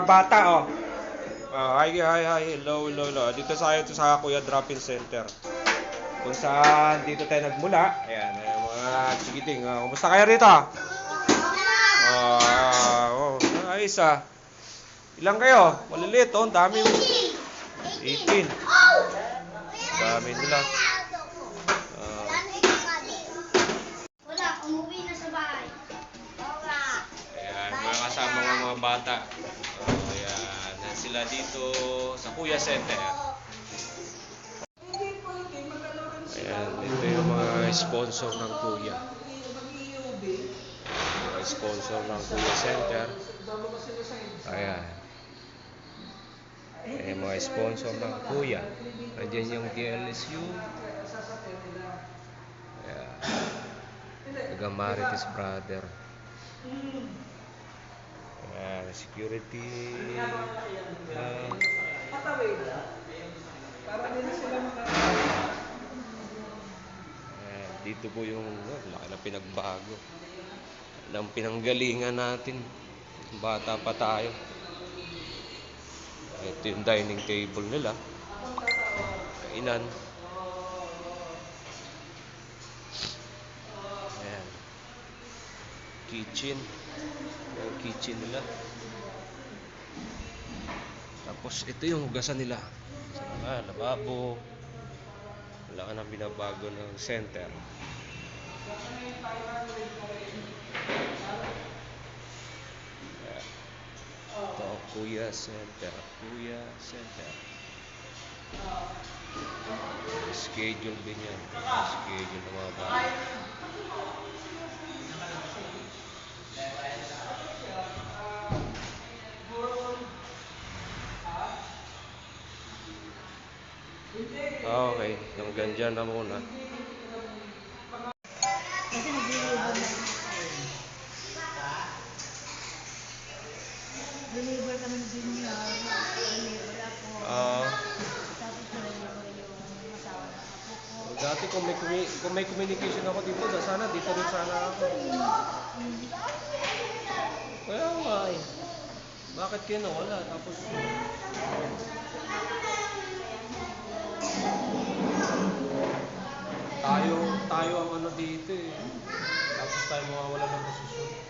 bata, oh. Hi, hi, hi. Hello, hello, hello. Dito sa Kuya Drop-in Center. Kung saan dito tayo nagmula. Ayan, mga chikiting. Kumusta kayo rito? Ayos ah. Ilang kayo? Maliliit, oh. Dami. 18. Dami nila. Wala, umuwi na sa bahay. Ayan, mga kasama ng mga bata. Ayan, sila dito sa Kuya Center. Ayan, ito yung mga sponsor ng Kuya. Mga sponsor ng Kuya Center. Ayan. Ayan, mga sponsor ng Kuya. Nandiyan yung DLSU. Ayan. Marites Brother. Ayan, security. Ayan. Dito po yung laki na pinagbago ng pinanggalingan natin. Bata pa tayo. Ito yung dining table nila. Kainan. Ayan. Kitchen. Yung kitchen nila. Tapos ito yung hugasan nila. Lababo. Wala ka nang binabago ng center. Ito, Kuya Center. Kuya Center. Schedule din yan. Schedule ng mga bata. Okay, hanggang dyan na muna. Kasi nag-deliver na. Deliver kami ng junior. Deliver ako. Tapos deliver yung asawa ng apo ko. Dati kung may communication ako dito, sana dito rin sana ako. Kaya nga eh. Bakit kayo nawala? Tapos tayo ang ano dito eh. Tapos tayo mawawala ng posisyon.